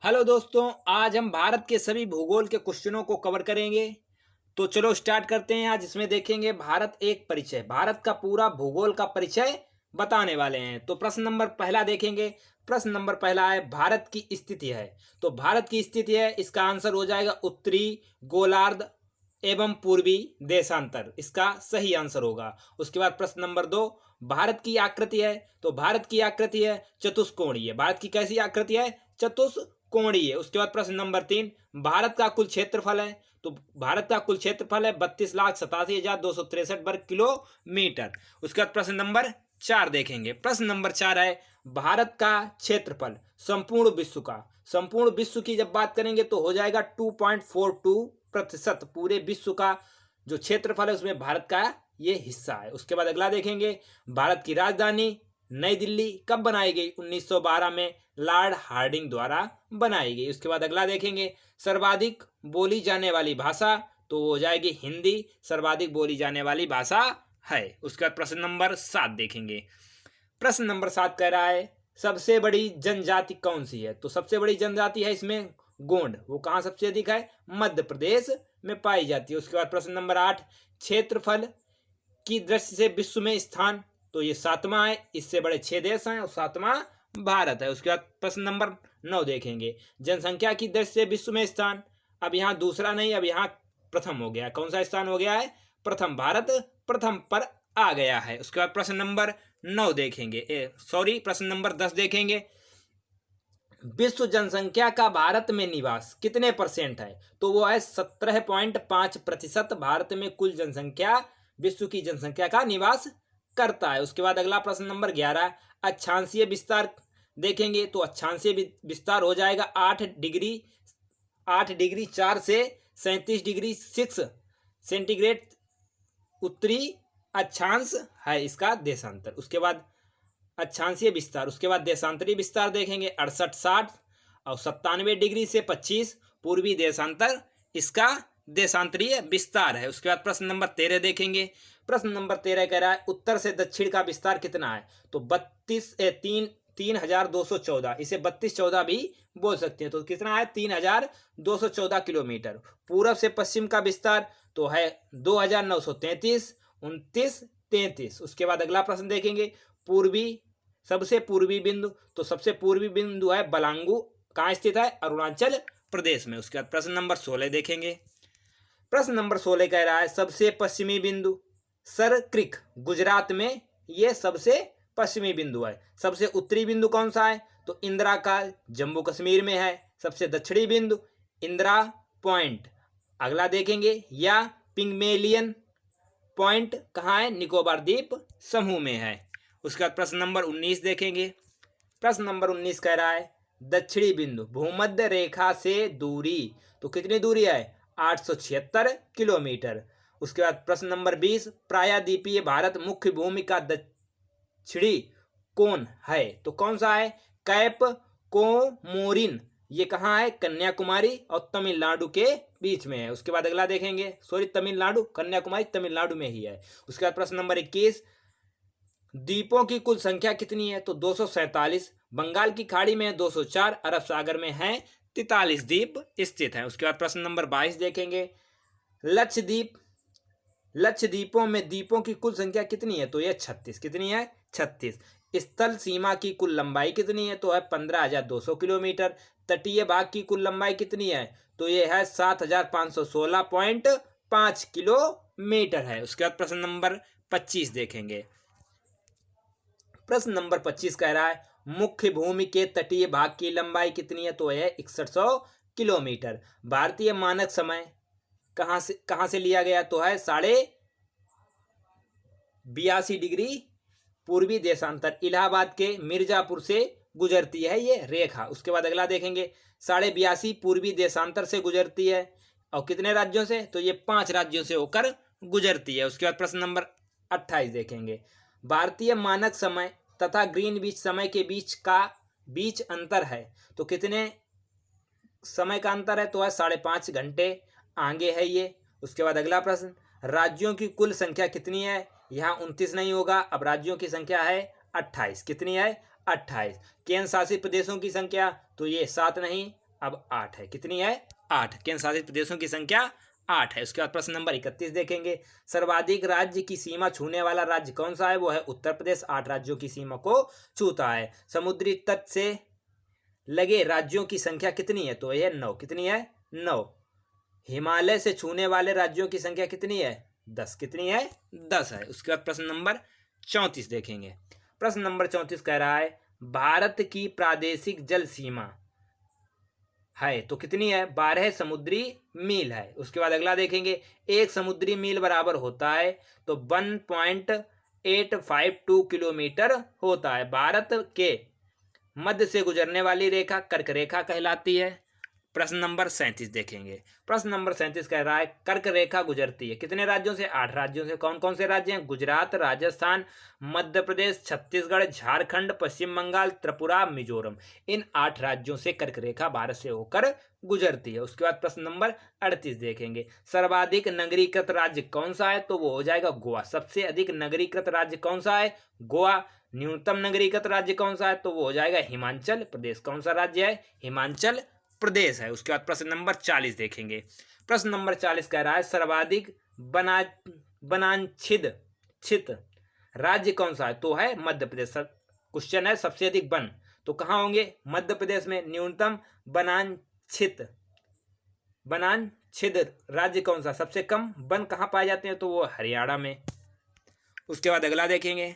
Hello दोस्तों, आज हम भारत के सभी भूगोल के क्वेश्चनों को कवर करेंगे। तो चलो स्टार्ट करते हैं। आज इसमें देखेंगे भारत एक परिचय, भारत का पूरा भूगोल का परिचय बताने वाले हैं। तो प्रश्न नंबर पहला देखेंगे। प्रश्न नंबर पहला है भारत की स्थिति है। तो भारत की स्थिति है, इसका आंसर हो जाएगा उत्तरी गोलार्ध एवं पूर्वी देशांतर, इसका सही आंसर होगा। उसके बाद प्रश्न नंबर दो, भारत की आकृति है। तो भारत की आकृति है चतुष्कोणीय। भारत की कैसी आकृति है? चतुष्कोणीय। उसके बाद प्रश्न नंबर तीन, भारत का कुल क्षेत्रफल है। तो भारत का कुल क्षेत्रफल है 32,87,263 वर्ग किलोमीटर। उसके बाद प्रश्न नंबर चार देखेंगे। प्रश्न नंबर चार है भारत का क्षेत्रफल संपूर्ण विश्व का। संपूर्ण विश्व की जब बात करेंगे तो हो जाएगा 2.42%। पूरे विश्व का जो क्षेत्रफल है उसमें भारत का ये हिस्सा है। उसके बाद अगला देखेंगे, भारत की राजधानी नई दिल्ली कब बनाई गई? 1912 में लॉर्ड हार्डिंग द्वारा बनाई गई। उसके बाद अगला देखेंगे, सर्वाधिक बोली जाने वाली भाषा। तो हो जाएगी हिंदी, सर्वाधिक बोली जाने वाली भाषा है। उसके बाद प्रश्न नंबर सात देखेंगे। प्रश्न नंबर सात कह रहा है सबसे बड़ी जनजाति कौन सी है? तो सबसे बड़ी जनजाति है इसमें गोंड। वो कहाँ सबसे अधिक है? मध्य प्रदेश में पाई जाती है। उसके बाद प्रश्न नंबर आठ, क्षेत्रफल की दृष्टि से विश्व में स्थान। तो ये सातवां है, इससे बड़े 6 देश हैं और सातवां भारत है। उसके बाद प्रश्न नंबर नौ देखेंगे, जनसंख्या की दृष्टि से विश्व में स्थान। अब यहाँ दूसरा नहीं, अब यहाँ प्रथम हो गया। कौन सा स्थान हो गया है? प्रथम। भारत प्रथम पर आ गया है। उसके बाद प्रश्न नंबर नौ देखेंगे, प्रश्न नंबर 10 देखेंगे, विश्व जनसंख्या का भारत में निवास कितने परसेंट है? तो वो है 17.5%। भारत में कुल जनसंख्या, विश्व की जनसंख्या का निवास करता है। उसके बाद अगला प्रश्न नंबर 11, अक्षांशीय विस्तार देखेंगे। तो अक्षांशीय विस्तार हो जाएगा 8 डिग्री 4 से 37 डिग्री 6 सेंटीग्रेड उत्तरी अक्षांश है इसका देशांतर। उसके बाद अक्षांशीय विस्तार, उसके बाद देशांतरी विस्तार देखेंगे 68 60 और 97 डिग्री से 25 पूर्वी देशांतर इसका देशांतरीय विस्तार है। उसके बाद प्रश्न नंबर 13 देखेंगे। प्रश्न नंबर 13 कह रहा है उत्तर से दक्षिण का विस्तार कितना है? तो 3,214, इसे 3214 भी बोल सकते हैं। तो कितना है? 3,214 किलोमीटर। पूरब से पश्चिम का विस्तार तो है 2,933 29 33। उसके बाद अगला प्रश्न देखेंगे, पूर्वी, सबसे पूर्वी बिंदु। तो सबसे पूर्वी बिंदु है बलांगू, कहाँ स्थित है? अरुणाचल प्रदेश में। उसके बाद प्रश्न नंबर 16 देखेंगे। प्रश्न नंबर 16 कह रहा है सबसे पश्चिमी बिंदु सर क्रिक, गुजरात में ये सबसे पश्चिमी बिंदु है। सबसे उत्तरी बिंदु कौन सा है? तो इंदिरा काल, जम्मू कश्मीर में है। सबसे दक्षिणी बिंदु इंदिरा पॉइंट, अगला देखेंगे, या पिग्मेलियन पॉइंट कहाँ है? निकोबार द्वीप समूह में है। उसके बाद प्रश्न नंबर 19 देखेंगे। प्रश्न नंबर 19 कह रहा है दक्षिणी बिंदु भूमध्य रेखा से दूरी। तो कितनी दूरी है? 876 किलोमीटर। उसके बाद प्रश्न नंबर 20, प्रायद्वीपीय भारत मुख्य भूमि का दक्षिणी कोण है। तो कौन सा है? कैप कोमोरिन, ये कहाँ है? कन्याकुमारी और तमिलनाडु के बीच में है। उसके बाद अगला देखेंगे, तमिलनाडु, कन्याकुमारी तमिलनाडु में ही है। उसके बाद प्रश्न नंबर 21, द्वीपों की कुल संख्या कितनी है? तो 247। बंगाल की खाड़ी में 204, अरब सागर में है 43 द्वीप स्थित हैं। उसके बाद प्रश्न नंबर 22 देखेंगे, लक्षद्वीप, लक्षद्वीपों में द्वीपों की कुल संख्या कितनी है? तो यह 36। कितनी है? 36। स्थल सीमा की कुल लंबाई कितनी है? तो है 15,200 किलोमीटर। तटीय भाग की कुल लंबाई कितनी है? तो यह है 7,516.5 किलोमीटर है। उसके बाद प्रश्न नंबर 25 देखेंगे। प्रश्न नंबर 25 कह रहा है मुख्य भूमि के तटीय भाग की लंबाई कितनी है? तो है 6100 किलोमीटर। भारतीय मानक समय कहां से लिया गया? तो है 82.5 डिग्री पूर्वी देशांतर, इलाहाबाद के मिर्जापुर से गुजरती है ये रेखा। उसके बाद अगला देखेंगे, 82.5 पूर्वी देशांतर से गुजरती है और कितने राज्यों से? तो ये 5 राज्यों से होकर गुजरती है। उसके बाद प्रश्न नंबर 28 देखेंगे, भारतीय मानक समय तथा ग्रीनविच समय के बीच अंतर है। तो कितने समय का अंतर है? तो है 5.5 घंटे आगे है ये। उसके बाद अगला प्रश्न, राज्यों की कुल संख्या कितनी है? यहाँ 29 नहीं होगा, अब राज्यों की संख्या है 28। कितनी है? 28। केंद्र शासित प्रदेशों की संख्या तो ये 7 नहीं अब 8 है। कितनी है? 8। केंद्र शासित प्रदेशों की संख्या 8 है। उसके बाद प्रश्न नंबर 31 देखेंगे। सर्वाधिक राज्य की सीमा छूने वाला राज्य कौन सा है? वो है उत्तर प्रदेश। 8 राज्यों की सीमा को छूता है। समुद्री तट से लगे राज्यों की संख्या कितनी है? तो यह 9। कितनी है? 9। हिमालय से छूने वाले राज्यों की संख्या कितनी है? 10। कितनी है? 10 है। उसके बाद प्रश्न नंबर 34 देखेंगे। प्रश्न नंबर 34 कह रहा है भारत की प्रादेशिक जल सीमा है तो कितनी है? 12 समुद्री मील है। उसके बाद अगला देखेंगे। एक समुद्री मील बराबर होता है तो 1.852 किलोमीटर होता है। भारत के मध्य से गुजरने वाली रेखा कर्क रेखा कहलाती है। प्रश्न नंबर 37 देखेंगे। प्रश्न नंबर 37 कह रहा है कर्क रेखा गुजरती है कितने राज्यों से? 8 राज्यों से। कौन कौन से राज्य हैं? गुजरात, राजस्थान, मध्य प्रदेश, छत्तीसगढ़, झारखंड, पश्चिम बंगाल, त्रिपुरा, मिजोरम। इन 8 राज्यों से कर्क रेखा भारत से होकर गुजरती है। उसके बाद प्रश्न नंबर 38 देखेंगे। सर्वाधिक नगरीकृत राज्य कौन सा है? तो वो हो जाएगा गोवा। सबसे अधिक नगरीकृत राज्य कौन सा है? गोवा। न्यूनतम नगरीकृत राज्य कौन सा है? तो वो हो जाएगा हिमाचल प्रदेश। कौन सा राज्य है? हिमाचल प्रदेश है। उसके बाद प्रश्न नंबर 40 देखेंगे। प्रश्न नंबर 40 कह रहा है सर्वाधिक वनाच्छित राज्य कौन सा है? तो है मध्य प्रदेश। क्वेश्चन है सबसे अधिक वन तो कहाँ होंगे? मध्य प्रदेश में। न्यूनतम वनाच्छिद राज्य कौन सा? सबसे कम वन कहाँ पाए जाते हैं? तो वो हरियाणा में। उसके बाद अगला देखेंगे।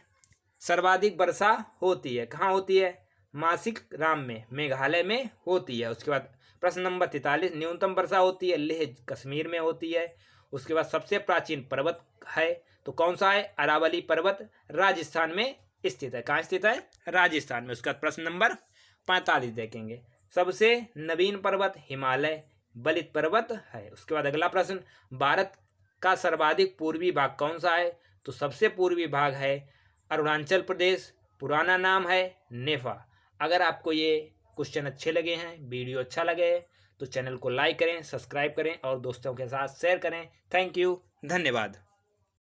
सर्वाधिक वर्षा होती है कहाँ होती है? मासिक राम में, मेघालय में होती है। उसके बाद प्रश्न नंबर 43। न्यूनतम वर्षा होती है लेह कश्मीर में होती है। उसके बाद सबसे प्राचीन पर्वत है तो कौन सा है? अरावली पर्वत राजस्थान में स्थित है। कहाँ स्थित है? राजस्थान में। उसके बाद प्रश्न नंबर 45 देखेंगे। सबसे नवीन पर्वत हिमालय बलित पर्वत है। उसके बाद अगला प्रश्न। भारत का सर्वाधिक पूर्वी भाग कौन सा है? तो सबसे पूर्वी भाग है अरुणाचल प्रदेश। पुराना नाम है नेफा। अगर आपको ये क्वेश्चन अच्छे लगे हैं, वीडियो अच्छा लगे तो चैनल को लाइक करें, सब्सक्राइब करें और दोस्तों के साथ शेयर करें। थैंक यू, धन्यवाद।